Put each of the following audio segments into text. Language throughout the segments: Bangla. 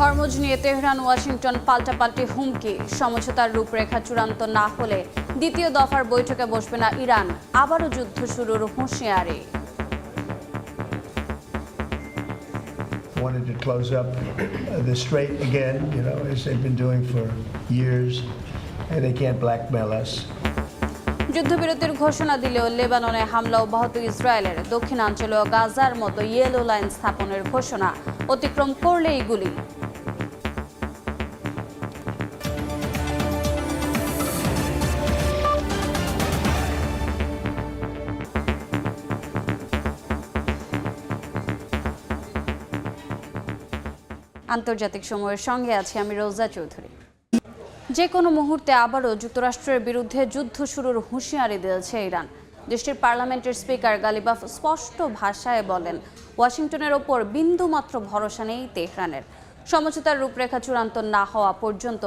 হরমুজ নিয়ে তেহরান ওয়াশিংটন পাল্টাপাল্টি হুমকি, সমঝোতার রূপরেখা চূড়ান্ত না হলে দ্বিতীয় দফার বৈঠকে বসবে না ইরান, আবারও যুদ্ধ শুরুর হুঁশিয়ারি। Wanted to close up the strait again, as they've been doing for years, and they can't blackmail us. যুদ্ধবিরতির ঘোষণা দিলেও লেবাননে হামলা অব্যাহত ইসরায়েলের, দক্ষিণাঞ্চলীয় গাজার মতো ইয়েলো লাইন স্থাপনের ঘোষণা, অতিক্রম করলেই গুলি। আন্তর্জাতিক সময়ের সঙ্গে আছি আমি রোজা চৌধুরী। যে কোনো মুহূর্তে আবারও যুক্তরাষ্ট্রের বিরুদ্ধে যুদ্ধ শুরুর হুঁশিয়ারি দিয়েছে ইরান। দেশটির পার্লামেন্টের স্পিকার গালিবাফ স্পষ্ট ভাষায় বলেন, ওয়াশিংটনের ওপর বিন্দুমাত্র ভরসা নেই তেহরানের। সমঝোতার রূপরেখা চূড়ান্ত না হওয়া পর্যন্ত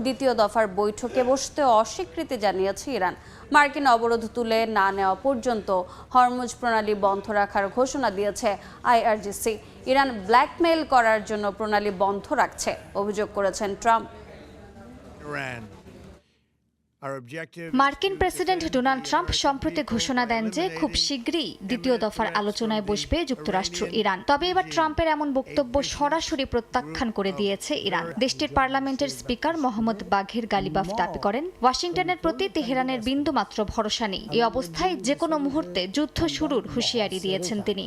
দ্বিতীয় দফার বৈঠকে বসতে অস্বীকৃতি জানিয়েছে ইরান। মার্কিন অবরোধ তুলে না নেওয়া পর্যন্ত হরমুজ প্রণালী বন্ধ রাখার ঘোষণা দিয়েছে আইআরজিসি। ইরান ব্ল্যাকমেইল করার জন্য প্রণালী বন্ধ রাখছে, অভিযোগ করেছেন ট্রাম্প। মার্কিন প্রেসিডেন্ট ডোনাল্ড ট্রাম্প সম্প্রতি ঘোষণা দেন যে খুব শীঘ্রই দ্বিতীয় দফার আলোচনায় বসবে যুক্তরাষ্ট্র ইরান। তবে এবার ট্রাম্পের এমন বক্তব্য সরাসরি প্রত্যাখ্যান করে দিয়েছে ইরান। দেশটির পার্লামেন্টের স্পিকার মোহাম্মদ বাঘের গালিবাফ দাবি করেন, ওয়াশিংটনের প্রতি তেহরানের বিন্দুমাত্র ভরসা নেই। এই অবস্থায় যে কোনো মুহূর্তে যুদ্ধ শুরুর হুঁশিয়ারি দিয়েছেন তিনি।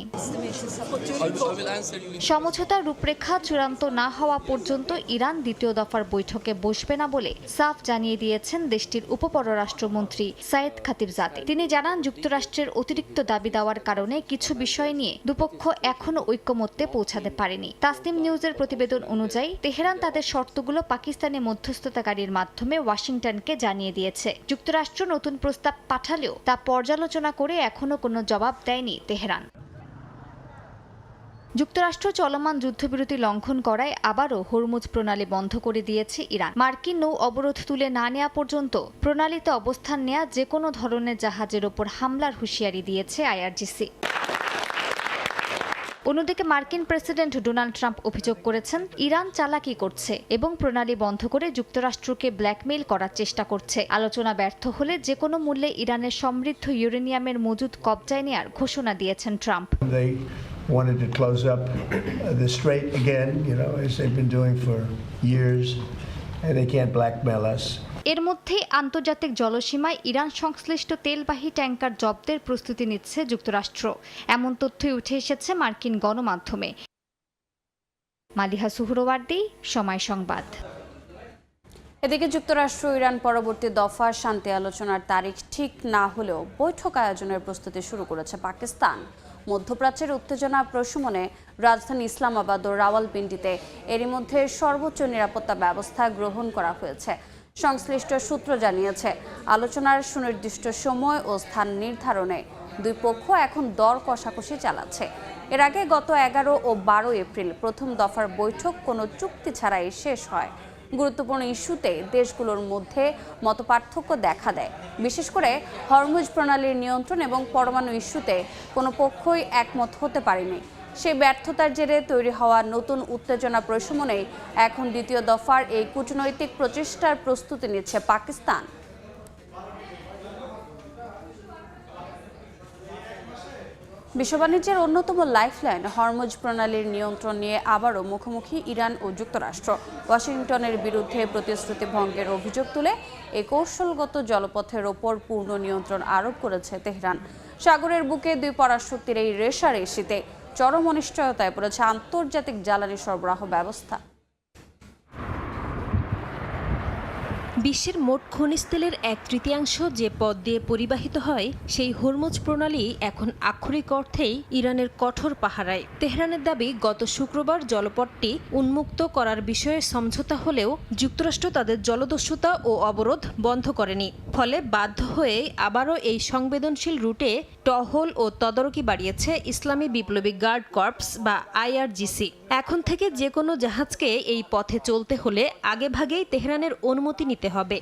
সমঝোতার রূপরেখা চূড়ান্ত না হওয়া পর্যন্ত ইরান দ্বিতীয় দফার বৈঠকে বসবে না বলে সাফ জানিয়ে দিয়েছেন দেশটির উপপররাষ্ট্রমন্ত্রী সাইদ খাতিবজাদে। তিনি জানান, যুক্তরাষ্ট্রের অতিরিক্ত দাবি দেওয়ার কারণে কিছু বিষয় নিয়ে দুপক্ষ এখনো ঐক্যমত্যে পৌঁছাতে পারেনি। তাসনিম নিউজের প্রতিবেদন অনুযায়ী তেহরান তাদের শর্তগুলো পাকিস্তানি মধ্যস্থতাকারীর মাধ্যমে ওয়াশিংটনকে জানিয়ে দিয়েছে। যুক্তরাষ্ট্র নতুন প্রস্তাব পাঠালেও তা পর্যালোচনা করে এখনো কোনো জবাব দেয়নি তেহরান। যুক্তরাষ্ট্র চলমান যুদ্ধবিরতি লঙ্ঘন করায় আবারও হরমুজ প্রণালী বন্ধ করে দিয়েছে ইরান। মার্কিন নৌ অবরোধ তুলে না নেওয়া পর্যন্ত প্রণালীতে অবস্থান নেওয়া যে কোনো ধরনের জাহাজের ওপর হামলার হুঁশিয়ারি দিয়েছে আইআরজিসি। অন্যদিকে মার্কিন প্রেসিডেন্ট ডোনাল্ড ট্রাম্প অভিযোগ করেছেন, ইরান চালাকি করছে এবং প্রণালী বন্ধ করে যুক্তরাষ্ট্রকে ব্ল্যাকমেইল করার চেষ্টা করছে। আলোচনা ব্যর্থ হলে যে কোনো মূল্যে ইরানের সমৃদ্ধ ইউরেনিয়ামের মজুদ কবজায় নেওয়ার ঘোষণা দিয়েছেন Trump. Wanted to close up the strait again, as they've been doing for years, and they can't blackmail us. এর মধ্যে আন্তর্জাতিক জলসীমায় ইরান সংশ্লিষ্ট তেলবাহী ট্যাঙ্কার জব্দের প্রস্তুতি নিচ্ছে যুক্তরাষ্ট্র। এমন তথ্যই উঠে এসেছে মার্কিন গণমাধ্যমে। মালিহা সুহরওয়ার্দী, সময় সংবাদ। এদিকে যুক্তরাষ্ট্র ইরান পরবর্তী দফা শান্তি আলোচনার তারিখ ঠিক না হলেও বৈঠক আয়োজনের প্রস্তুতি শুরু করেছে পাকিস্তান। মধ্যপ্রাচ্যের উত্তেজনা প্রশমনে রাজধানী ইসলামাবাদ ও রাওয়ালপিন্ডিতে এরই মধ্যে সর্বোচ্চ নিরাপত্তা ব্যবস্থা গ্রহণ করা হয়েছে। সংশ্লিষ্ট সূত্র জানিয়েছে, আলোচনার সুনির্দিষ্ট সময় ও স্থান নির্ধারণে দুই পক্ষ এখন দর কষাকষি চালাচ্ছে। এর আগে গত 11 ও 12 এপ্রিল প্রথম দফার বৈঠক কোনো চুক্তি ছাড়াই শেষ হয়। গুরুত্বপূর্ণ ইস্যুতে দেশগুলোর মধ্যে মতপার্থক্য দেখা দেয়। বিশেষ করে হরমুজ প্রণালীর নিয়ন্ত্রণ এবং পরমাণু ইস্যুতে কোনো পক্ষই একমত হতে পারেনি। সেই ব্যর্থতার জেরে তৈরি হওয়া নতুন উত্তেজনা প্রশমনেই এখন দ্বিতীয় দফার এই কূটনৈতিক প্রচেষ্টার প্রস্তুতি নিচ্ছে পাকিস্তান। বিশ্ব বাণিজ্যের অন্যতম লাইফলাইন হরমুজ প্রণালীর নিয়ন্ত্রণ নিয়ে আবারও মুখোমুখি ইরান ও যুক্তরাষ্ট্র। ওয়াশিংটনের বিরুদ্ধে প্রতিশ্রুতি ভঙ্গের অভিযোগ তুলে এই কৌশলগত জলপথের ওপর পূর্ণ নিয়ন্ত্রণ আরোপ করেছে তেহরান। সাগরের বুকে দুই পরাশক্তির এই রেষারেষিতে চরম অনিশ্চয়তায় পড়েছে আন্তর্জাতিক জ্বালানি সরবরাহ ব্যবস্থা। বিশ্বের মোট খনিজ তেলের 1/3 যে পথ দিয়ে পরিবাহিত হয়, সেই হরমুজ প্রণালী এখন আক্ষরিক অর্থেই ইরানের কঠোর পাহারায়। তেহরানের দাবি, গত শুক্রবার জলপথটি উন্মুক্ত করার বিষয়ে সমঝোতা হলেও যুক্তরাষ্ট্র তাদের জলদস্যুতা ও অবরোধ বন্ধ করেনি। ফলে বাধ্য হয়ে আবারও এই সংবেদনশীল রুটে টহল ও তদারকি বাড়িয়েছে ইসলামী বিপ্লবী গার্ড কর্পস বা আইআরজিসি। এখন থেকে যে কোনো জাহাজকে এই পথে চলতে হলে আগেভাগেই তেহরানের অনুমতি নিতে হবে।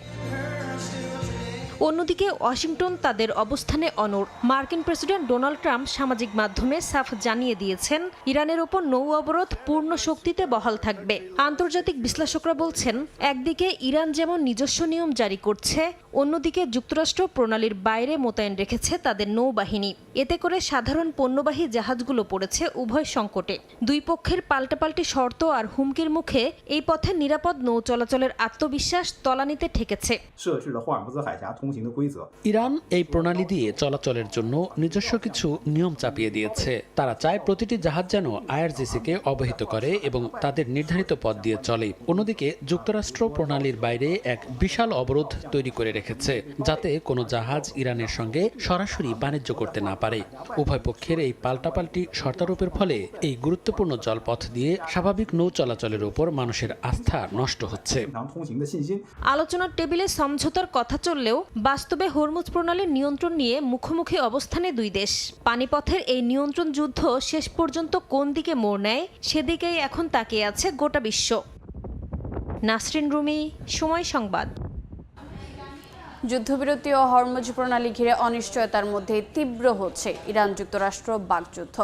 অন্যদিকে ওয়াশিংটন তাদের অবস্থানে অনড়। মার্কিন প্রেসিডেন্ট ডোনাল্ড ট্রাম্প সামাজিক মাধ্যমে সাফ জানিয়ে দিয়েছেন ইরানের ওপর নৌ অবরোধ পূর্ণ শক্তিতে বহাল থাকবে। আন্তর্জাতিক বিশ্লেষকরা বলছেন, একদিকে ইরান যেমন নিজস্ব নিয়ম জারি করছে, অন্যদিকে যুক্তরাষ্ট্র প্রণালীর বাইরে মোতায়েন রেখেছে তাদের নৌবাহিনী। এতে করে সাধারণ পণ্যবাহী জাহাজগুলো পড়েছে উভয় সংকটে। দুই পক্ষের পাল্টাপাল্টি শর্ত আর হুমকির মুখে এই পথে নিরাপদ নৌ চলাচলের আত্মবিশ্বাস তলানিতে ঠেকেছে। ইরান এই প্রণালী দিয়ে চলাচলের জন্য নিজস্ব কিছু নিয়ম চাপিয়ে দিয়েছে। তারা চায় প্রতিটি জাহাজ যেন আইআরজিসিকে অবহিত করে এবং তাদের নির্ধারিত পথ দিয়ে চলে। অন্যদিকে যুক্তরাষ্ট্র প্রণালীর বাইরে এক বিশাল অবরোধ তৈরি করে রেখেছে, যাতে কোনো জাহাজ ইরানের সঙ্গে সরাসরি বাণিজ্য করতে না পারে। উভয় পক্ষের এই পাল্টাপাল্টি শর্তারোপের ফলে এই গুরুত্বপূর্ণ জলপথ দিয়ে স্বাভাবিক নৌ চলাচলের উপর মানুষের আস্থা নষ্ট হচ্ছে। আলোচনার টেবিলে সমঝোতার কথা চললেও বাস্তবে হরমুজ প্রণালীর নিয়ন্ত্রণ নিয়ে মুখোমুখি অবস্থানে দুই দেশ। পানিপথের এই নিয়ন্ত্রণ যুদ্ধ শেষ পর্যন্ত কোন দিকে মোড় নেয়, সেদিকেই এখন তাকিয়ে আছে গোটা বিশ্ব। নাসরিন রুমি, সময় সংবাদ। যুদ্ধবিরতি ও হরমুজ প্রণালী ঘিরে অনিশ্চয়তার মধ্যে তীব্র হচ্ছে ইরান যুক্তরাষ্ট্র বাকযুদ্ধ।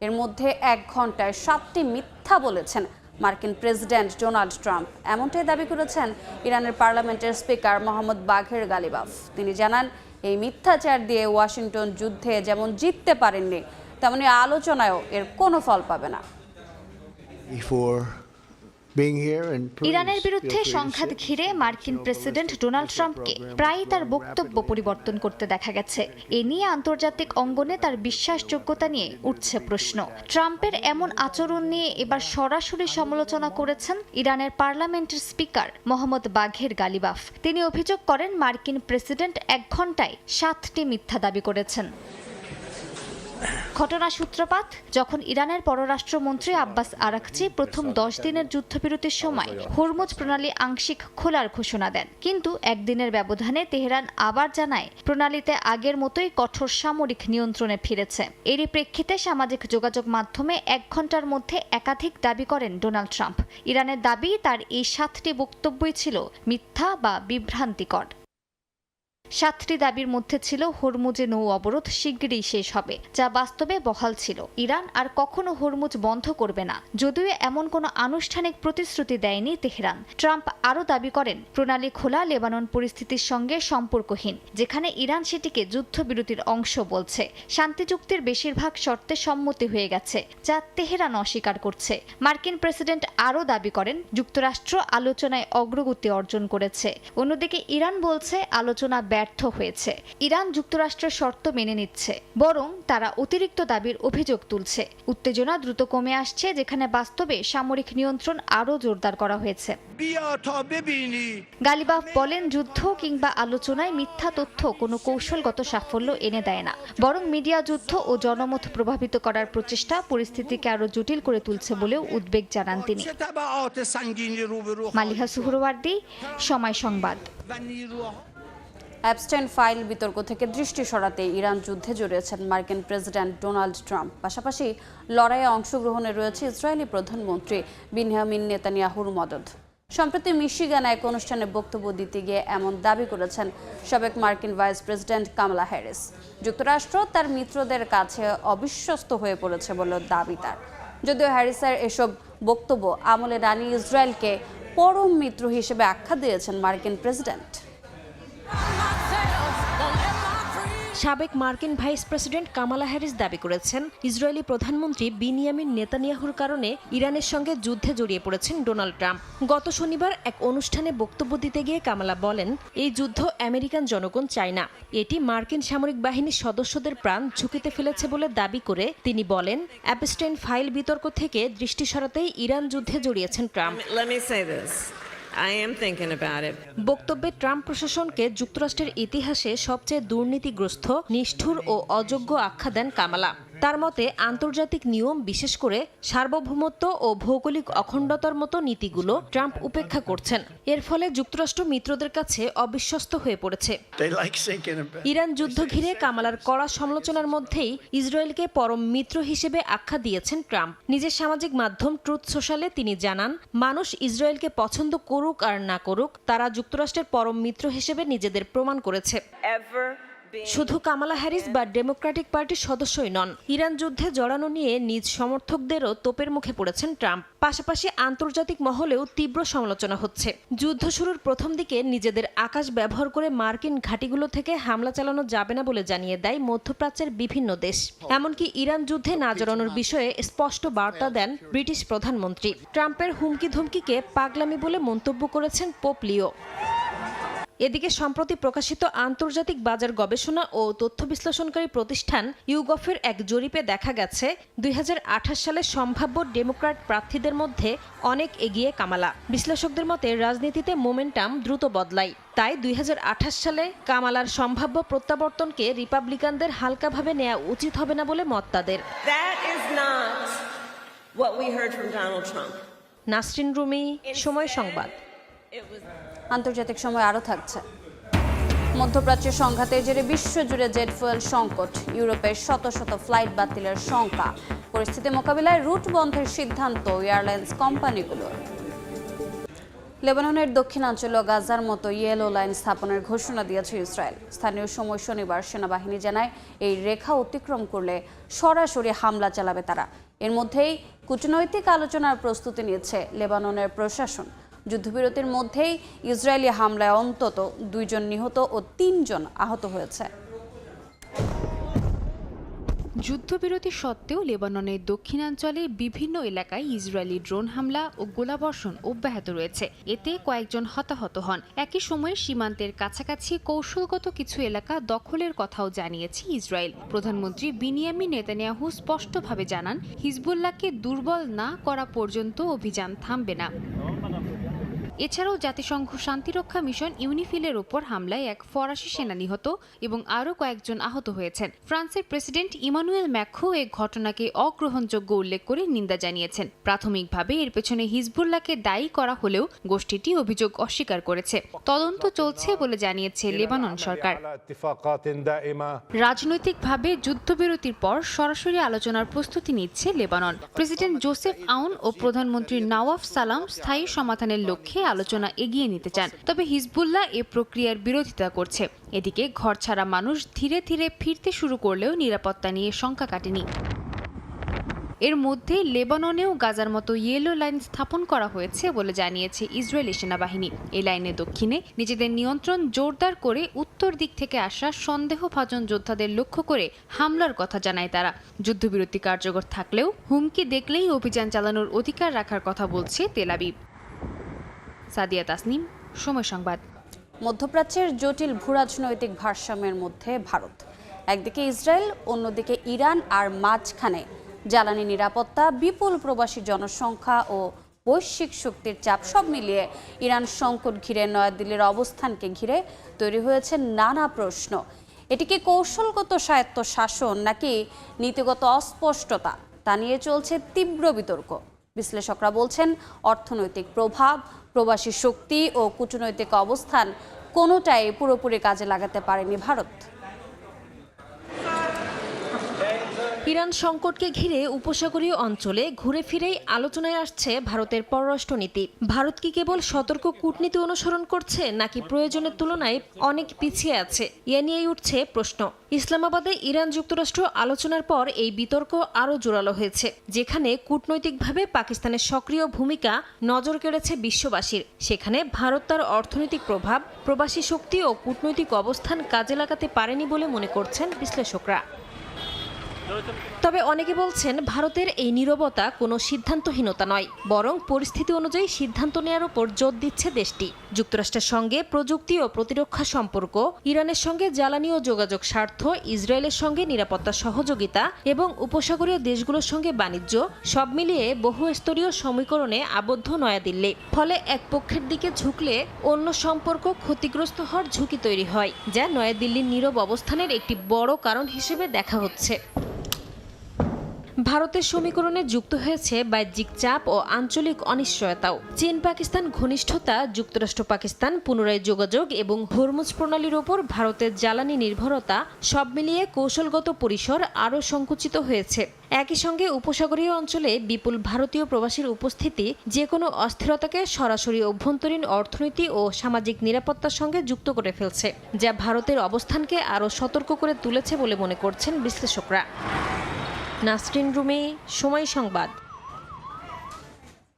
এর মধ্যে 1 ঘন্টায় 7টি মিথ্যা বলেছেন মার্কিন প্রেসিডেন্ট ডোনাল্ড ট্রাম্প। এমনটাই দাবি করেছেন ইরানের পার্লামেন্টের স্পিকার মোহাম্মদ বাঘের গালিবাফ। তিনি জানান, এই মিথ্যাচার দিয়ে ওয়াশিংটন যুদ্ধে যেমন জিততে পারেননি, তেমনি আলোচনায়ও এর কোনো ফল পাবে না। ইরানের বিরুদ্ধে সংঘাত ঘিরে মার্কিন প্রেসিডেন্ট ডোনাল্ড ট্রাম্পকে প্রায়ই তার বক্তব্য পরিবর্তন করতে দেখা গেছে। এ নিয়ে আন্তর্জাতিক অঙ্গনে তার বিশ্বাসযোগ্যতা নিয়ে উঠছে প্রশ্ন। ট্রাম্পের এমন আচরণ নিয়ে এবার সরাসরি সমালোচনা করেছেন ইরানের পার্লামেন্টের স্পিকার মোহাম্মদ বাঘের গালিবাফ। তিনি অভিযোগ করেন, মার্কিন প্রেসিডেন্ট 1 ঘন্টায় 7টি মিথ্যা দাবি করেছেন। ঘটনা সূত্রপাত যখন ইরানের পররাষ্ট্রমন্ত্রী আব্বাস আরাকচি প্রথম 10 দিনের যুদ্ধবিরতির সময় হরমুজ প্রণালী আংশিক খোলার ঘোষণা দেন। কিন্তু একদিনের ব্যবধানে তেহরান আবার জানায়, প্রণালীতে আগের মতোই কঠোর সামরিক নিয়ন্ত্রণে ফিরেছে। এরই প্রেক্ষিতে সামাজিক যোগাযোগ মাধ্যমে 1 ঘন্টার মধ্যে একাধিক দাবি করেন ডোনাল্ড ট্রাম্প। ইরানের দাবি, তার এই 7টি বক্তব্যই ছিল মিথ্যা বা বিভ্রান্তিকর। 7টি দাবির মধ্যে ছিল হরমুজে নৌ অবরোধ শিগগিরই শেষ হবে, যা বাস্তবে বহাল ছিল। ইরান আর কখনো হরমুজ বন্ধ করবে না, যদিও এমন কোনো আনুষ্ঠানিক প্রতিশ্রুতি দেয়নি তেহরান। ট্রাম্প আরও দাবি করেন, প্রণালী খোলা লেবানন পরিস্থিতির সঙ্গে সম্পর্কহীন, যেখানে ইরান সেটিকে যুদ্ধবিরতির অংশ বলছে। শান্তি চুক্তির বেশিরভাগ শর্তে সম্মতি হয়ে গেছে, যা তেহরান অস্বীকার করছে। মার্কিন প্রেসিডেন্ট আরও দাবি করেন, যুক্তরাষ্ট্র আলোচনায় অগ্রগতি অর্জন করেছে। অন্যদিকে ইরান বলছে, আলোচনা ব্যর্থ হয়েছে। ইরান যুক্তরাষ্ট্রের শর্ত মেনে নিচ্ছে, বরং তারা অতিরিক্ত দাবির অভিযোগ তুলছে। উত্তেজনা দ্রুত কমে আসছে, যেখানে বাস্তবে সামরিক নিয়ন্ত্রণ আরও জোরদার করা হয়েছে। গালিবাফ বলেন, যুদ্ধ কিংবা আলোচনায় মিথ্যা তথ্য কোনো কৌশলগত সাফল্য এনে দেয় না, বরং মিডিয়া যুদ্ধ ও জনমত প্রভাবিত করার প্রচেষ্টা পরিস্থিতিকে আরও জটিল করে তুলছে বলেও উদ্বেগ জানান তিনি। মালিহা সুহরওয়ার্দী, সময় সংবাদ। অ্যাপস্টাইন ফাইল বিতর্ক থেকে দৃষ্টি সরাতে ইরান যুদ্ধে জড়িয়েছেন মার্কিন প্রেসিডেন্ট ডোনাল্ড ট্রাম্প। পাশাপাশি লড়াইয়ে অংশগ্রহণে রয়েছে ইসরায়েলি প্রধানমন্ত্রী বিনয়ামিন নেতানিয়াহুর মদদ। সম্প্রতি মিশিগানে এক অনুষ্ঠানে বক্তব্য দিতে গিয়ে এমন দাবি করেছেন সাবেক মার্কিন ভাইস প্রেসিডেন্ট কামালা হ্যারিস। যুক্তরাষ্ট্র তার মিত্রদের কাছে অবিশ্বস্ত হয়ে পড়েছে বলে দাবি তার। যদিও হ্যারিসের এসব বক্তব্য আমলে রানি ইসরায়েলকে পরম মিত্র হিসেবে আখ্যা দিয়েছেন মার্কিন প্রেসিডেন্ট। সাবেক মার্কিন ভাইস প্রেসিডেন্ট কামালা হ্যারিস দাবি করেছেন, ইসরায়েলি প্রধানমন্ত্রী বিনিয়ামিন নেতানিয়াহুর কারণে ইরানের সঙ্গে যুদ্ধে জড়িয়ে পড়েছেন ডোনাল্ড ট্রাম্প। গত শনিবার এক অনুষ্ঠানে বক্তব্য দিতে গিয়ে কামালা বলেন, এই যুদ্ধ আমেরিকান জনগণ চায় না। এটি মার্কিন সামরিক বাহিনীর সদস্যদের প্রাণ ঝুঁকিতে ফেলেছে বলে দাবি করে তিনি বলেন, অ্যাপস্টাইন ফাইল বিতর্ক থেকে দৃষ্টি সরাতেই ইরান যুদ্ধে জড়িয়েছেন ট্রাম্প। বক্তব্যে ট্রাম্প প্রশাসনকে যুক্তরাষ্ট্রের ইতিহাসে সবচেয়ে দুর্নীতিগ্রস্ত, নিষ্ঠুর ও অযোগ্য আখ্যা দেন কামালা। তার মতে আন্তর্জাতিক নিয়ম, বিশেষ করে সার্বভৌমত্ব ও ভৌগোলিক অখণ্ডতার মতো নীতিগুলো ট্রাম্প উপেক্ষা করছেন। এর ফলে যুক্তরাষ্ট্র মিত্রদের কাছে অবিশ্বস্ত হয়ে পড়েছে। ইরান যুদ্ধ ঘিরে কামালার কড়া সমালোচনার মধ্যেই ইসরায়েলকে পরম মিত্র হিসেবে আখ্যা দিয়েছেন ট্রাম্প। নিজের সামাজিক মাধ্যম ট্রুথ সোশ্যালে তিনি জানান, মানুষ ইসরায়েলকে পছন্দ করুক আর না করুক, তারা যুক্তরাষ্ট্রের পরম মিত্র হিসেবে নিজেদের প্রমাণ করেছে। শুধু কামালা হ্যারিস বা ডেমোক্রেটিক পার্টির সদস্যই নন, ইরান যুদ্ধে জড়ানো নিয়ে নিজ সমর্থকদেরও তোপের মুখে পড়েছেন ট্রাম্প। পাশাপাশি আন্তর্জাতিক মহলেও তীব্র সমালোচনা হচ্ছে। যুদ্ধ শুরুর প্রথম দিকে নিজেদের আকাশ ব্যবহার করে মার্কিন ঘাঁটিগুলো থেকে হামলা চালানো যাবে না বলে জানিয়ে দেয় মধ্যপ্রাচ্যের বিভিন্ন দেশ। এমনকি ইরান যুদ্ধে না জড়ানোর বিষয়ে স্পষ্ট বার্তা দেন ব্রিটিশ প্রধানমন্ত্রী। ট্রাম্পের হুমকি ধমকিকে পাগলামি বলে মন্তব্য করেছেন পোপ লিও। এদিকে সম্প্রতি প্রকাশিত আন্তর্জাতিক বাজার গবেষণা ও তথ্য বিশ্লেষণকারী প্রতিষ্ঠান ইউগফের এক জরিপে দেখা গেছে 2028 সালে সম্ভাব্য ডেমোক্র্যাট প্রার্থীদের মধ্যে অনেক এগিয়ে কামালা। বিশ্লেষকদের মতে রাজনীতিতে মোমেন্টাম দ্রুত বদলায়, তাই 2028 সালে কামালার সম্ভাব্য প্রত্যাবর্তনকে রিপাবলিকানদের হালকাভাবে নেওয়া উচিত হবে না বলে মত তাদের। নাসরিন রুমি, সময় সংবাদ। আন্তর্জাতিক সময় আরও থাকছে। মধ্যপ্রাচ্যের সংঘাতের জেরে বিশ্বজুড়ে জেট ফুয়েল সংকট, ইউরোপের শত শত ফ্লাইট বাতিলের শঙ্কা। পরিস্থিতি মোকাবিলায় রুট বন্ধের সিদ্ধান্ত এয়ারলাইন্স কোম্পানিগুলোর। লেবাননের দক্ষিণাঞ্চলীয় গাজার মতো ইয়েলো লাইন স্থাপনের ঘোষণা দিয়েছে ইসরায়েল। স্থানীয় সময় শনিবার সেনাবাহিনী জানায়, এই রেখা অতিক্রম করলে সরাসরি হামলা চালাবে তারা। এর মধ্যেই কূটনৈতিক আলোচনার প্রস্তুতি নিয়েছে লেবাননের প্রশাসন। যুদ্ধবিরতির মধ্যেই ইসরায়েলি হামলায় অন্তত 2 জন নিহত ও 3 জন আহত হয়েছে। যুদ্ধবিরতি সত্ত্বেও লেবাননের দক্ষিণাঞ্চলে বিভিন্ন এলাকায় ইসরায়েলি ড্রোন হামলা ও গোলাবর্ষণ অব্যাহত রয়েছে। এতে কয়েকজন হতাহত হন। একই সময়ে সীমান্তের কাছাকাছি কৌশলগত কিছু এলাকা দখলের কথাও জানিয়েছে ইসরায়েল। প্রধানমন্ত্রী বিনিয়ামিন নেতানিয়াহু স্পষ্টভাবে জানান, হিজবুল্লাহকে দুর্বল না করা পর্যন্ত অভিযান থামবে না। এছাড়াও জাতিসংঘ শান্তিরক্ষা মিশন ইউনিফিলের ওপর হামলায় এক ফরাসি সেনা নিহত এবং আরও কয়েকজন আহত হয়েছেন। ফ্রান্সের প্রেসিডেন্ট ইমানুয়েল ম্যাক্রো এই ঘটনাকে অগ্রহণযোগ্য উল্লেখ করে নিন্দা জানিয়েছেন। প্রাথমিকভাবে এর পেছনে হিজবুল্লাহকে দায়ী করা হলেও গোষ্ঠীটি অভিযোগ অস্বীকার করেছে। তদন্ত চলছে বলে জানিয়েছে লেবানন সরকার। রাজনৈতিকভাবে যুদ্ধবিরতির পর সরাসরি আলোচনার প্রস্তুতি নিচ্ছে লেবানন। প্রেসিডেন্ট জোসেফ আউন ও প্রধানমন্ত্রী নওয়াফ সালাম স্থায়ী সমাধানের লক্ষ্যে আলোচনা এগিয়ে নিতে চান, তবে হিজবুল্লাহ এ প্রক্রিয়ার বিরোধিতা করছে। এদিকে ঘরছাড়া মানুষ ধীরে ধীরে ফিরতে শুরু করলেও নিরাপত্তা নিয়ে শঙ্কা কাটেনি। এর মধ্যে লেবাননেও গাজার মতো ইয়েলো লাইন স্থাপন করা হয়েছে বলে জানিয়েছে ইসরায়েলি সেনাবাহিনী। এই লাইনের দক্ষিণে নিজেদের নিয়ন্ত্রণ জোরদার করে উত্তর দিক থেকে আসা সন্দেহভাজন যোদ্ধাদের লক্ষ্য করে হামলার কথা জানায় তারা। যুদ্ধবিরতি কার্যকর থাকলেও হুমকি দেখলেই অভিযান চালানোর অধিকার রাখার কথা বলছে তেল আবিব। সাদিয়া তাসনিম, সময় সংবাদ। মধ্যপ্রাচ্যের জটিল ভূরাজনৈতিক ভারসাম্যের মধ্যে ভারত, একদিকে ইসরায়েল, অন্যদিকে ইরান, আর মাঝখানে জ্বালানি নিরাপত্তা, বিপুল প্রবাসী জনসংখ্যা ও বৈশ্বিক শক্তির চাপ। সব মিলিয়ে ইরান সংকট ঘিরে নয়াদিল্লির অবস্থানকে ঘিরে তৈরি হয়েছে নানা প্রশ্ন। এটি কি কৌশলগত স্বায়ত্ত শাসন নাকি নীতিগত অস্পষ্টতা, তা নিয়ে চলছে তীব্র বিতর্ক। বিশ্লেষকরা বলছেন, অর্থনৈতিক প্রভাব, প্রবাসী শক্তি ও কূটনৈতিক অবস্থান কোনোটাই পুরোপুরি কাজে লাগাতে পারেনি ভারত। ইরান সংকটকে ঘিরে উপসাগরীয় অঞ্চলে ঘুরে ফিরেই আলোচনায় আসছে ভারতের পররাষ্ট্রনীতি। ভারত কি কেবল সতর্ক কূটনীতি অনুসরণ করছে নাকি প্রয়োজনের তুলনায় অনেক পিছিয়ে আছে, এ নিয়েই উঠছে প্রশ্ন। ইসলামাবাদে ইরান যুক্তরাষ্ট্র আলোচনার পর এই বিতর্ক আরও জোরালো হয়েছে, যেখানে কূটনৈতিকভাবে পাকিস্তানের সক্রিয় ভূমিকা নজর কেড়েছে বিশ্ববাসীর। সেখানে ভারত তার অর্থনৈতিক প্রভাব, প্রবাসী শক্তি ও কূটনৈতিক অবস্থান কাজে লাগাতে পারেনি বলে মনে করছেন বিশ্লেষকরা। তবে অনেকে বলছেন, ভারতের এই নীরবতা কোনো সিদ্ধান্তহীনতা নয়, বরং পরিস্থিতি অনুযায়ী সিদ্ধান্ত নেওয়ার উপর জোর দিচ্ছে দেশটি। যুক্তরাষ্ট্রের সঙ্গে প্রযুক্তি ও প্রতিরক্ষা সম্পর্ক, ইরানের সঙ্গে জ্বালানি ও যোগাযোগ স্বার্থ, ইসরায়েলের সঙ্গে নিরাপত্তা সহযোগিতা এবং উপসাগরীয় দেশগুলোর সঙ্গে বাণিজ্য, সব মিলিয়ে বহুস্তরীয় সমীকরণে আবদ্ধ নয়াদিল্লি। ফলে এক পক্ষের দিকে ঝুঁকলে অন্য সম্পর্ক ক্ষতিগ্রস্ত হওয়ার ঝুঁকি তৈরি হয়, যা নয়াদিল্লির নীরব অবস্থানের একটি বড় কারণ হিসেবে দেখা হচ্ছে। ভারতের সমীকরণে যুক্ত হয়েছে বাহ্যিক চাপ ও আঞ্চলিক অনিশ্চয়তাও। চীন পাকিস্তান ঘনিষ্ঠতা, যুক্তরাষ্ট্র পাকিস্তান পুনরায় যোগাযোগ এবং হরমুজ প্রণালীর ওপর ভারতের জ্বালানি নির্ভরতা সব মিলিয়ে কৌশলগত পরিসর আরও সংকুচিত হয়েছে। একই সঙ্গে উপসাগরীয় অঞ্চলে বিপুল ভারতীয় প্রবাসীর উপস্থিতি যে কোনো অস্থিরতাকে সরাসরি অভ্যন্তরীণ অর্থনীতি ও সামাজিক নিরাপত্তার সঙ্গে যুক্ত করে ফেলছে, যা ভারতের অবস্থানকে আরও সতর্ক করে তুলেছে বলে মনে করছেন বিশ্লেষকরা। নাসরিন রুমি, সময় সংবাদ।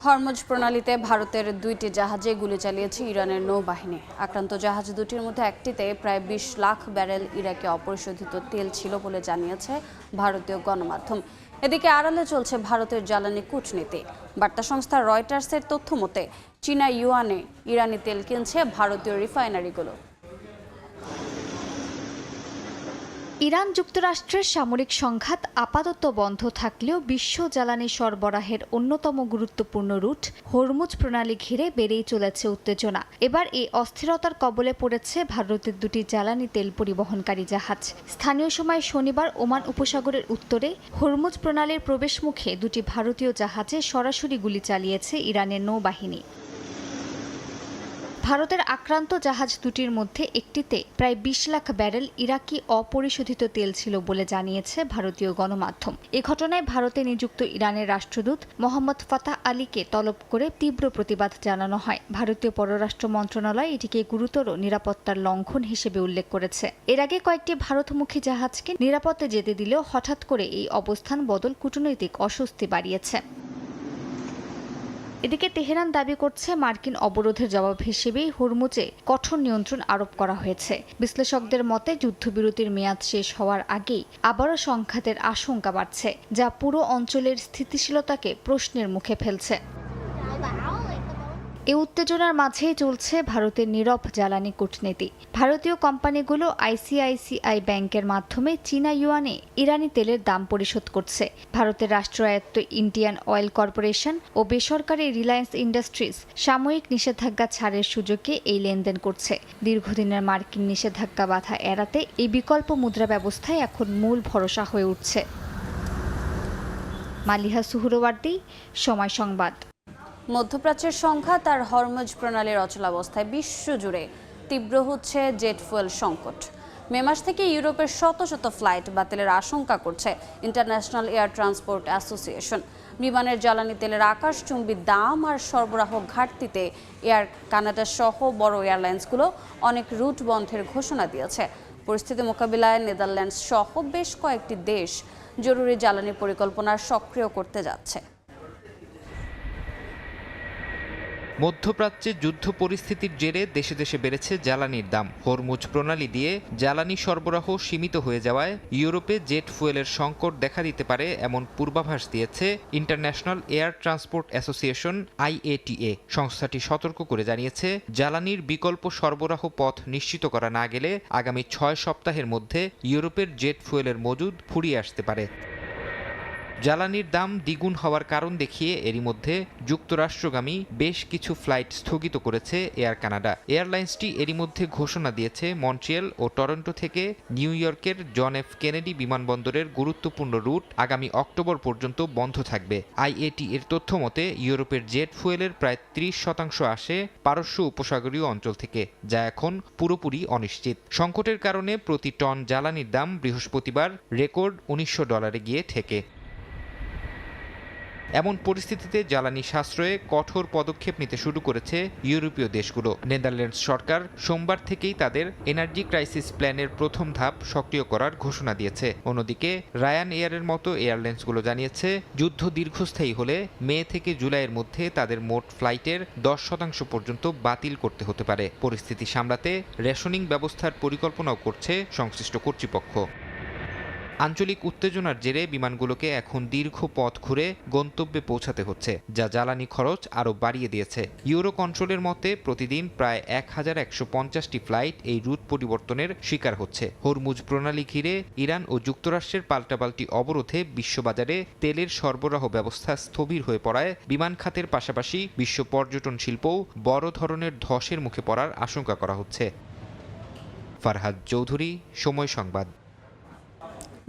হরমুজ প্রণালীতে ভারতের 2টি জাহাজে গুলি চালিয়েছে ইরানের নৌবাহিনী। আক্রান্ত জাহাজ দুটির মধ্যে একটিতে প্রায় 20 লাখ ব্যারেল ইরাকি অপরিশোধিত তেল ছিল বলে জানিয়েছে ভারতীয় গণমাধ্যম। এদিকে আড়ালে চলছে ভারতের জ্বালানি কূটনীতি। বার্তা সংস্থা রয়টার্সের তথ্য মতে চীনা ইউয়ানে ইরানি তেল কিনছে ভারতীয় রিফাইনারিগুলো। ইরান যুক্তরাষ্ট্রের সামরিক সংঘাত আপাতত বন্ধ থাকলেও বিশ্ব জ্বালানি সরবরাহের অন্যতম গুরুত্বপূর্ণ রুট হরমুজ প্রণালী ঘিরে বেড়েই চলেছে উত্তেজনা। এবার এই অস্থিরতার কবলে পড়েছে ভারতের 2টি জ্বালানি তেল পরিবহনকারী জাহাজ। স্থানীয় সময় শনিবার ওমান উপসাগরের উত্তরে হরমুজ প্রণালীর প্রবেশমুখে 2টি ভারতীয় জাহাজে সরাসরি গুলি চালিয়েছে ইরানের নৌবাহিনী। ভারতের আক্রান্ত জাহাজ দুটির মধ্যে একটিতে প্রায় 20 লাখ ব্যারেল ইরাকি অপরিশোধিত তেল ছিল বলে জানিয়েছে ভারতীয় গণমাধ্যম। এ ঘটনায় ভারতে নিযুক্ত ইরানের রাষ্ট্রদূত মোহাম্মদ ফাতাহ আলীকে তলব করে তীব্র প্রতিবাদ জানানো হয়। ভারতীয় পররাষ্ট্র মন্ত্রণালয় এটিকে গুরুতর নিরাপত্তার লঙ্ঘন হিসেবে উল্লেখ করেছে। এর আগে কয়েকটি ভারতমুখী জাহাজকে নিরাপদে যেতে দিলেও হঠাৎ করে এই অবস্থান বদল কূটনৈতিক অস্বস্তি বাড়িয়েছে। এদিকে তেহরান দাবি করছে মার্কিন অবরোধের জবাব হিসেবেই হরমুজে কঠোর নিয়ন্ত্রণ আরোপ করা হয়েছে। বিশ্লেষকদের মতে যুদ্ধবিরতির মেয়াদ শেষ হওয়ার আগেই আবারও সংঘাতের আশঙ্কা বাড়ছে, যা পুরো অঞ্চলের স্থিতিশীলতাকে প্রশ্নের মুখে ফেলছে। এই উত্তেজনার মাঝেই চলছে ভারতের নীরব জ্বালানি কূটনীতি। ভারতীয় কোম্পানিগুলো আইসিআইসিআই ব্যাংকের মাধ্যমে চীনা ইউয়ানে ইরানি তেলের দাম পরিশোধ করছে। ভারতের রাষ্ট্রায়ত্ত ইন্ডিয়ান অয়েল কর্পোরেশন ও বেসরকারি রিলায়েন্স ইন্ডাস্ট্রিজ সাময়িক নিষেধাজ্ঞা ছাড়ের সুযোগে এই লেনদেন করছে। দীর্ঘদিনের মার্কিন নিষেধাজ্ঞা বাধা এড়াতে এই বিকল্প মুদ্রা ব্যবস্থায় এখন মূল ভরসা হয়ে উঠছে। মালিহা সুহরওয়ার্দী, সময় সংবাদ। মধ্যপ্রাচ্যের সংঘাত আর হরমুজ প্রণালীর অচলাবস্থায় বিশ্বজুড়ে তীব্র হচ্ছে জেট ফুয়েল সংকট। মে মাস থেকে ইউরোপের শত শত ফ্লাইট বাতিলের আশঙ্কা করছে ইন্টারন্যাশনাল এয়ার ট্রান্সপোর্ট অ্যাসোসিয়েশন। বিমানের জ্বালানি তেলের আকাশচুম্বী দাম আর সরবরাহ ঘাটতিতে এয়ার কানাডা সহ বড় এয়ারলাইন্সগুলো অনেক রুট বন্ধের ঘোষণা দিয়েছে। পরিস্থিতি মোকাবিলায় নেদারল্যান্ডস সহ বেশ কয়েকটি দেশ জরুরি জ্বালানি পরিকল্পনা সক্রিয় করতে যাচ্ছে। মধ্যপ্রাচ্যে যুদ্ধ পরিস্থিতির জেরে দেশে দেশে বেড়েছে জ্বালানির দাম। হরমুজ প্রণালী দিয়ে জ্বালানি সরবরাহ সীমিত হয়ে যাওয়ায় ইউরোপে জেট ফুয়েলের সংকট দেখা দিতে পারে এমন পূর্বাভাস দিয়েছে international air transport association IATA। সংস্থাটি সতর্ক করে জানিয়েছে, জ্বালানির বিকল্প সরবরাহ পথ নিশ্চিত করা না গেলে আগামী 6 সপ্তাহের মধ্যে ইউরোপের জেট ফুয়েলের মজুদ ফুরিয়ে আসতে পারে। জ্বালানির দাম দ্বিগুণ হওয়ার কারণ দেখিয়ে এরই মধ্যে যুক্তরাষ্ট্রগামী বেশ কিছু ফ্লাইট স্থগিত করেছে এয়ার কানাডা। এয়ারলাইন্সটি এরই মধ্যে ঘোষণা দিয়েছে মন্ট্রিয়েল ও টরন্টো থেকে নিউ ইয়র্কের জন এফ কেনেডি বিমানবন্দরের গুরুত্বপূর্ণ রুট আগামী অক্টোবর পর্যন্ত বন্ধ থাকবে। IATA এর তথ্য মতে ইউরোপের জেট ফুয়েলের প্রায় 30% আসে পারস্য উপসাগরীয় অঞ্চল থেকে, যা এখন পুরোপুরি অনিশ্চিত। সংকটের কারণে প্রতি টন জ্বালানির দাম বৃহস্পতিবার রেকর্ড $19 গিয়ে ঠেকে। এমন পরিস্থিতিতে জ্বালানি সাশ্রয়ে কঠোর পদক্ষেপ নিতে শুরু করেছে ইউরোপীয় দেশগুলো। নেদারল্যান্ডস সরকার সোমবার থেকেই তাদের এনার্জি ক্রাইসিস প্ল্যানের প্রথম ধাপ সক্রিয় করার ঘোষণা দিয়েছে। অন্যদিকে রায়ান এয়ারের মতো এয়ারলাইন্সগুলো জানিয়েছে, যুদ্ধ দীর্ঘস্থায়ী হলে মে থেকে জুলাইয়ের মধ্যে তাদের মোট ফ্লাইটের 10% পর্যন্ত বাতিল করতে হতে পারে। পরিস্থিতি সামলাতে রেশনিং ব্যবস্থার পরিকল্পনাও করছে সংশ্লিষ্ট কর্তৃপক্ষ। আঞ্চলিক উত্তেজনার জেরে বিমানগুলোকে এখন দীর্ঘ পথ ঘুরে গন্তব্যে পৌঁছাতে হচ্ছে, যা জ্বালানি খরচ আরও বাড়িয়ে দিয়েছে। ইউরো কন্ট্রোলের মতে প্রতিদিন প্রায় 1150টি ফ্লাইট এই রুট পরিবর্তনের শিকার হচ্ছে। হরমুজ প্রণালী ঘিরে ইরান ও যুক্তরাষ্ট্রের পাল্টাপাল্টি অবরোধে বিশ্ববাজারে তেলের সরবরাহ ব্যবস্থা স্থবির হয়ে পড়ায় বিমান খাতের পাশাপাশি বিশ্ব পর্যটন শিল্পও বড় ধরনের ধসের মুখে পড়ার আশঙ্কা করা হচ্ছে। ফারহাদ চৌধুরী, সময় সংবাদ।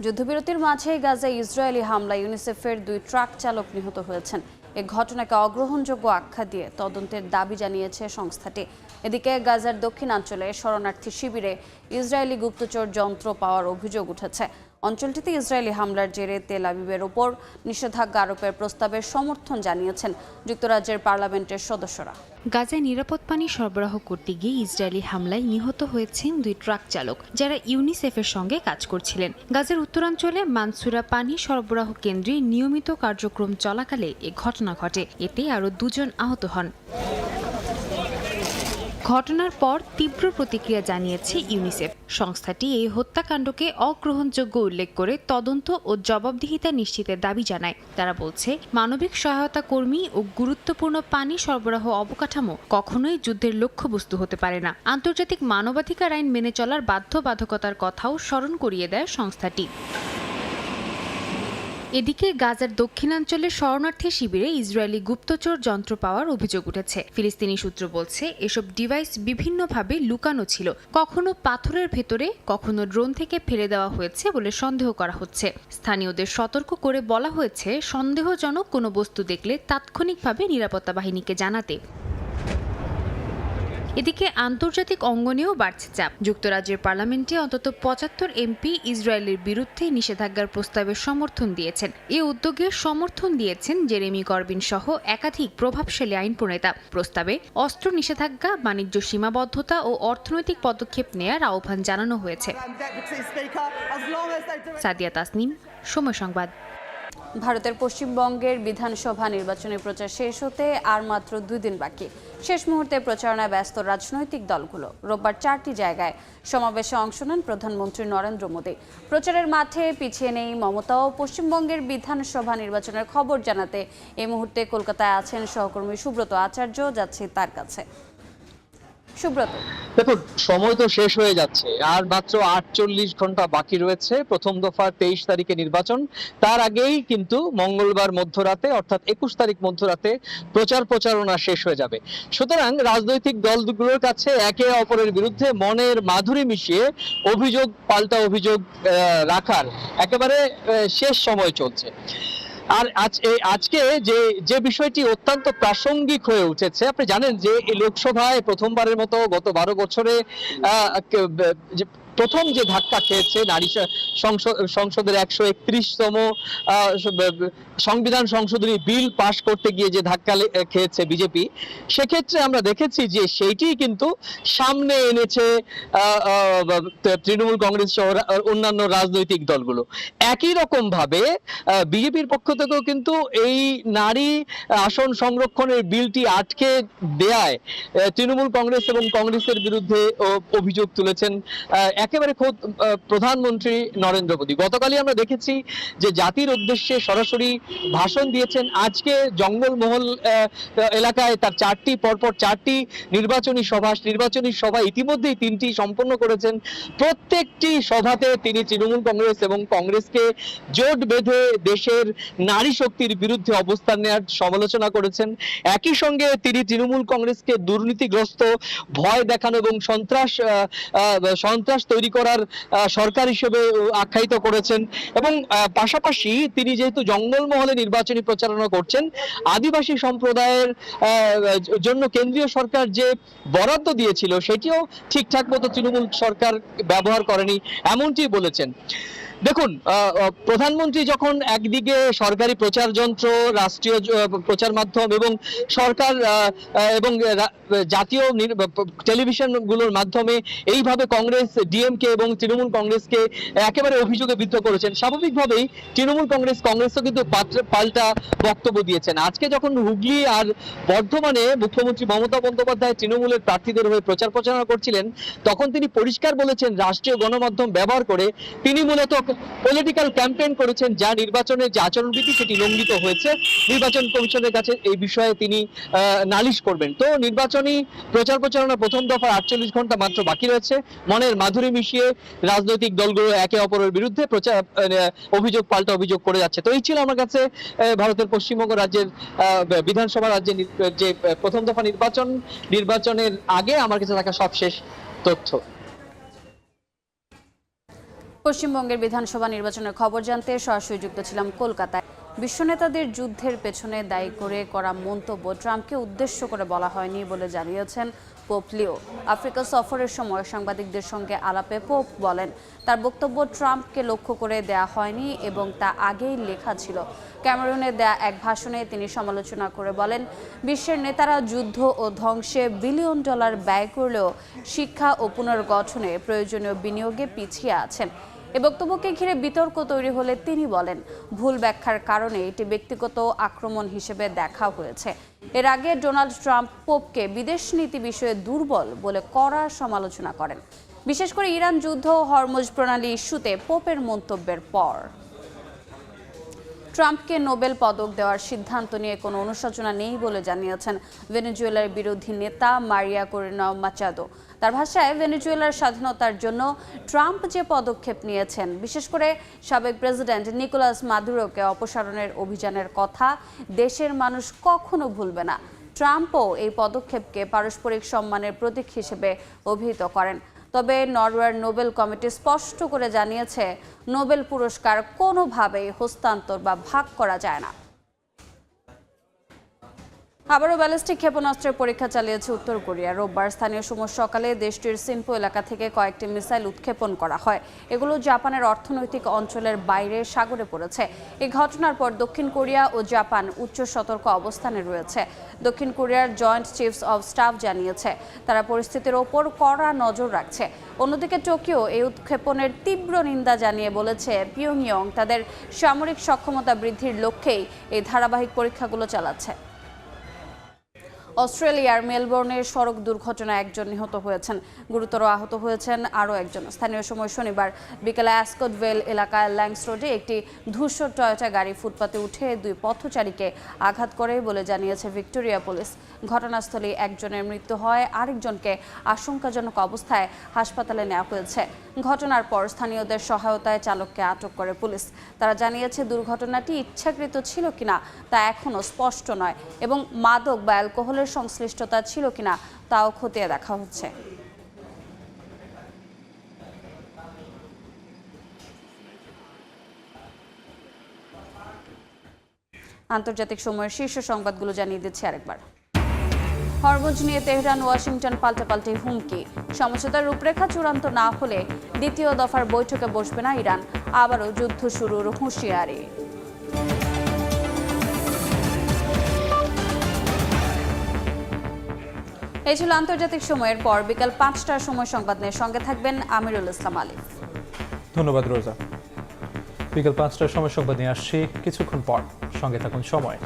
যুদ্ধবিরতির মাঝেই গাজায় ইসরায়েলি হামলায় ইউনিসেফের 2 ট্রাক চালক নিহত হয়েছেন। এ ঘটনাকে অগ্রহণযোগ্য আখ্যা দিয়ে তদন্তের দাবি জানিয়েছে সংস্থাটি। এদিকে গাজার দক্ষিণাঞ্চলে শরণার্থী শিবিরে ইসরায়েলি গুপ্তচর যন্ত্র পাওয়ার অভিযোগ উঠেছে। অঞ্চলটিতে ইসরায়েলি হামলার জেরে তেল আবিবের ওপর নিষেধাজ্ঞা আরোপের প্রস্তাবের সমর্থন জানিয়েছেন যুক্তরাজ্যের পার্লামেন্টের সদস্যরা। গাজায় নিরাপদ পানি সরবরাহ করতে গিয়ে ইসরায়েলি হামলায় নিহত হয়েছেন 2 ট্রাক চালক, যারা ইউনিসেফের সঙ্গে কাজ করছিলেন। গাজার উত্তরাঞ্চলে মানসুরা পানি সরবরাহ কেন্দ্রে নিয়মিত কার্যক্রম চলাকালে এ ঘটনা ঘটে। এতে আরও 2 জন আহত হন। ঘটনার পর তীব্র প্রতিক্রিয়া জানিয়েছে ইউনিসেফ। সংস্থাটি এই হত্যাকাণ্ডকে অগ্রহণযোগ্য উল্লেখ করে তদন্ত ও জবাবদিহিতা নিশ্চিতের দাবি জানায়। তারা বলছে, মানবিক সহায়তা কর্মী ও গুরুত্বপূর্ণ পানি সরবরাহ অবকাঠামো কখনোই যুদ্ধের লক্ষ্যবস্তু হতে পারে না। আন্তর্জাতিক মানবাধিকার আইন মেনে চলার বাধ্যবাধকতার কথাও স্মরণ করিয়ে দেয় সংস্থাটি। এদিকে গাজার দক্ষিণাঞ্চলের শরণার্থী শিবিরে ইসরায়েলি গুপ্তচর যন্ত্র পাওয়ার অভিযোগ উঠেছে। ফিলিস্তিনি সূত্র বলছে, এসব ডিভাইস বিভিন্নভাবে লুকানো ছিল। কখনো পাথরের ভেতরে, কখনো ড্রোন থেকে ফেলে দেওয়া হয়েছে বলে সন্দেহ করা হচ্ছে। স্থানীয়দের সতর্ক করে বলা হয়েছে, সন্দেহজনক কোনো বস্তু দেখলে তাৎক্ষণিকভাবে নিরাপত্তা বাহিনীকে জানাতে। এদিকে আন্তর্জাতিক অঙ্গনেও বাড়ছে চাপ। যুক্তরাজ্যের পার্লামেন্টে অন্তত 75 এমপি ইসরায়েলের বিরুদ্ধে নিষেধাজ্ঞার প্রস্তাবের সমর্থন দিয়েছেন। এ উদ্যোগে সমর্থন দিয়েছেন জেরেমি করবিন সহ একাধিক প্রভাবশালী আইন প্রণেতা। প্রস্তাবে অস্ত্র নিষেধাজ্ঞা, বাণিজ্য সীমাবদ্ধতা ও অর্থনৈতিক পদক্ষেপ নেয়ার আহ্বান জানানো হয়েছে। সাদিয়া তাসনিম, সময় সংবাদ। ভারতের পশ্চিমবঙ্গের বিধানসভা নির্বাচনের প্রচার শেষ হতে আর মাত্র 2 দিন বাকি। শেষ মুহূর্তে প্রচারণায় ব্যস্ত রাজনৈতিক দলগুলো। রোববার 4টি জায়গায় সমাবেশে অংশ নেন প্রধানমন্ত্রী নরেন্দ্র মোদী। প্রচারের মাঠে পিছিয়ে নেই মমতাও। পশ্চিমবঙ্গের বিধানসভা নির্বাচনের খবর জানাতে এই মুহূর্তে কলকাতায় আছেন সহকর্মী সুব্রত আচার্য। যাচ্ছি তার কাছে। সুব্রত, দেখুন, সময় তো শেষ হয়ে যাচ্ছে, আর মাত্র 48 ঘন্টা বাকি রয়েছে প্রথম দফার 23 তারিখে নির্বাচন। তার আগেই কিন্তু মঙ্গলবার মধ্যরাতে অর্থাৎ 21 তারিখ মধ্যরাতে প্রচারণা শেষ হয়ে যাবে। সুতরাং রাজনৈতিক দলগুলোর কাছে একে অপরের বিরুদ্ধে মনের মাধুরী মিশিয়ে অভিযোগ পাল্টা অভিযোগ রাখার একেবারে শেষ সময় চলছে। আর আজকে যে বিষয়টি অত্যন্ত প্রাসঙ্গিক হয়ে উঠেছে, আপনি জানেন যে এই লোকসভায় প্রথমবারের মতো গত 12 বছরে প্রথম যে ধাক্কা খেয়েছে নারী সংসদের 131তম সংবিধান সংশোধনী বিল পাশ করতে গিয়ে যে ধাক্কা খেয়েছে বিজেপি, সেক্ষেত্রে আমরা দেখেছি যে সেইটি কিন্তু সামনে এনেছে তৃণমূল কংগ্রেস সহ অন্যান্য রাজনৈতিক দলগুলো। একই রকম ভাবে বিজেপির পক্ষ থেকেও কিন্তু এই নারী আসন সংরক্ষণের বিলটি আটকে দেয়ায় তৃণমূল কংগ্রেস এবং কংগ্রেসের বিরুদ্ধে অভিযোগ তুলেছেন একেবারে খোদ প্রধানমন্ত্রী নরেন্দ্র মোদী। গতকালই আমরা দেখেছি যে জাতির উদ্দেশ্যে সরাসরি ভাষণ দিয়েছেন। আজকে জঙ্গলমহল এলাকায় তার পরপর চারটি নির্বাচনী সভা ইতিমধ্যেই 3টি সম্পন্ন করেছেন। প্রত্যেকটি সভাতে তিনি তৃণমূল কংগ্রেস এবং কংগ্রেসকে জোট বেঁধে দেশের নারী শক্তির বিরুদ্ধে অবস্থান নেওয়ার সমালোচনা করেছেন। একই সঙ্গে তিনি তৃণমূল কংগ্রেসকে দুর্নীতিগ্রস্ত, ভয় দেখানো এবং সন্ত্রাস তৈরি করার সরকার হিসেবে আখ্যায়িত করেছেন। এবং পাশাপাশি তিনি যেহেতু জঙ্গলমহলে নির্বাচনী প্রচারণা করছেন, আদিবাসী সম্প্রদায়ের জন্য কেন্দ্রীয় সরকার যে বরাদ্দ দিয়েছিল সেটিও ঠিকঠাক মতো তৃণমূল সরকার ব্যবহার করেনি, এমনটি বলেছেন। দেখুন, প্রধানমন্ত্রী যখন একদিকে সরকারি প্রচার যন্ত্র, রাষ্ট্রীয় প্রচার মাধ্যম এবং সরকার এবং জাতীয় টেলিভিশনগুলোর মাধ্যমে এইভাবে কংগ্রেস, ডিএমকে এবং তৃণমূল কংগ্রেসকে একেবারে অভিযোগে বিদ্ধ করেছেন, স্বাভাবিকভাবেই তৃণমূল কংগ্রেসও কিন্তু পাল্টা বক্তব্য দিয়েছেন। আজকে যখন হুগলি আর বর্ধমানে মুখ্যমন্ত্রী মমতা বন্দ্যোপাধ্যায় তৃণমূলের প্রার্থীদের হয়ে প্রচারণা করছিলেন, তখন তিনি পরিষ্কার বলেছেন রাষ্ট্রীয় গণমাধ্যম ব্যবহার করে তিনি মূলত পলিটিক্যাল ক্যাম্পেইন করেছেন, যা নির্বাচনের যে আচরণবিধি সেটি লঙ্ঘিত হয়েছে। নির্বাচন কমিশনের কাছে এই বিষয়ে তিনি নালিশ করবেন। তো নির্বাচনী প্রচারণা প্রথম দফার 48 ঘন্টা মাত্র বাকি রয়েছে। মনের মাধুরী মিশিয়ে রাজনৈতিক দলগুলো একে অপরের বিরুদ্ধে অভিযোগ পাল্টা অভিযোগ করে যাচ্ছে। তো এই ছিল আমার কাছে ভারতের পশ্চিমবঙ্গ রাজ্যের বিধানসভা রাজ্যের যে প্রথম দফা নির্বাচনের আগে আমার কাছে থাকা সবশেষ তথ্য। পশ্চিমবঙ্গের বিধানসভা নির্বাচনের খবর জানতে সরাসরি যুক্ত ছিলাম কলকাতায়। বিশ্বনেতাদের যুদ্ধের পেছনে দায়ী করে করা মন্তব্য ট্রাম্পকে উদ্দেশ্য করে বলা হয়নি বলে জানিয়েছেন পোপ লিও। আফ্রিকা সফরের সময় সাংবাদিকদের সঙ্গে আলাপে পোপ বলেন, তার বক্তব্য ট্রাম্পকে লক্ষ্য করে দেয়া হয়নি এবং তা আগেই লেখা ছিল। ক্যামেরুনে দেয়া এক ভাষণে তিনি সমালোচনা করে বলেন, বিশ্বের নেতারা যুদ্ধ ও ধ্বংসে বিলিয়ন ডলার ব্যয় করলেও শিক্ষা ও পুনর্গঠনে প্রয়োজনীয় বিনিয়োগে পিছিয়ে আছেন। এ বক্তব্যকে ঘিরে বিতর্ক তৈরি হলে তিনি বলেন, ভুল ব্যাখ্যার কারণে এটি ব্যক্তিগত আক্রমণ হিসেবে দেখা হয়েছে। এর আগে ডোনাল্ড ট্রাম্প পোপকে বিদেশ নীতি বিষয়ে দুর্বল বলে কড়া সমালোচনা করেন, বিশেষ করে ইরান যুদ্ধ ও হরমুজ প্রণালী ইস্যুতে পোপের মন্তব্যের পর। ট্রাম্পকে নোবেল পদক দেওয়ার সিদ্ধান্ত নিয়ে কোনো অনুশোচনা নেই বলে জানিয়েছেন ভেনেজুয়েলার বিরোধী নেতা মারিয়া করিনা মাচাদো। তার ভাষায়, ভেনেজুয়েলার স্বাধীনতার জন্য ট্রাম্প যে পদক্ষেপ নিয়েছেন, বিশেষ করে সাবেক প্রেসিডেন্ট নিকোলাস মাদুরোকে অপসারণের অভিযানের কথা দেশের মানুষ কখনো ভুলবে না। ট্রাম্পও এই পদক্ষেপকে পারস্পরিক সম্মানের প্রতীক হিসেবে অভিহিত করেন। তবে নরওয়ের নোবেল কমিটি স্পষ্ট করে জানিয়েছে, নোবেল পুরস্কার কোনোভাবেই হস্তান্তর বা ভাগ করা যায় না। আবারও ব্যালিস্টিক ক্ষেপণাস্ত্রের পরীক্ষা চালিয়েছে উত্তর কোরিয়া। রোববার স্থানীয় সময় সকালে দেশটির সিনপো এলাকা থেকে কয়েকটি মিসাইল উৎক্ষেপণ করা হয়। এগুলো জাপানের অর্থনৈতিক অঞ্চলের বাইরে সাগরে পড়েছে। এই ঘটনার পর দক্ষিণ কোরিয়া ও জাপান উচ্চ সতর্ক অবস্থানে রয়েছে। দক্ষিণ কোরিয়ার জয়েন্ট চিফস অব স্টাফ জানিয়েছে, তারা পরিস্থিতির ওপর কড়া নজর রাখছে। অন্যদিকে টোকিও এই উৎক্ষেপণের তীব্র নিন্দা জানিয়ে বলেছে, পিয়ংইয়ং তাদের সামরিক সক্ষমতা বৃদ্ধির লক্ষ্যেই এই ধারাবাহিক পরীক্ষাগুলো চালাচ্ছে। অস্ট্রেলিয়ার মেলবোর্নের সড়ক দুর্ঘটনায় একজন নিহত হয়েছেন, গুরুতর আহত হয়েছেন আরও একজন। স্থানীয় সময় শনিবার বিকেলে অ্যাসকট ভেল এলাকায় ল্যাংস রোডে একটি ধূসর টয়োটা গাড়ি ফুটপাতে উঠে দুই পথচারীকে আঘাত করে বলে জানিয়েছে ভিক্টোরিয়া পুলিশ। ঘটনাস্থলে একজনের মৃত্যু হয়, আরেকজনকে আশঙ্কাজনক অবস্থায় হাসপাতালে নেওয়া হয়েছে। ঘটনার পর স্থানীয়দের সহায়তায় চালককে আটক করে পুলিশ। তারা জানিয়েছে, দুর্ঘটনাটি ইচ্ছাকৃত ছিল কিনা তা এখনও স্পষ্ট নয় এবং মাদক বা অ্যালকোহলের সংশ্লিষ্টতা ছিল কিনা তাও খতিয়ে দেখা হচ্ছে। আন্তর্জাতিক সময়ের শীর্ষ সংবাদগুলো জানিয়ে দিচ্ছি আরেকবার। হরমুজ নিয়ে তেহরান ওয়াশিংটন পাল্টাপাল্টি হুমকি। সমঝোতার রূপরেখা চূড়ান্ত না হলে দ্বিতীয় দফার বৈঠকে বসবে না ইরান। আবারও যুদ্ধ শুরুর হুঁশিয়ারি। এই ছিল আন্তর্জাতিক সময়ের পর বিকাল 5টার সময় সংবাদ নিয়ে সঙ্গে থাকবেন আমিরুল ইসলাম আলিফ। ধন্যবাদ রোজা। বিকাল 5টার সময় সংবাদ নিয়ে আসছি কিছুক্ষণ পর, সঙ্গে থাকুন সময়।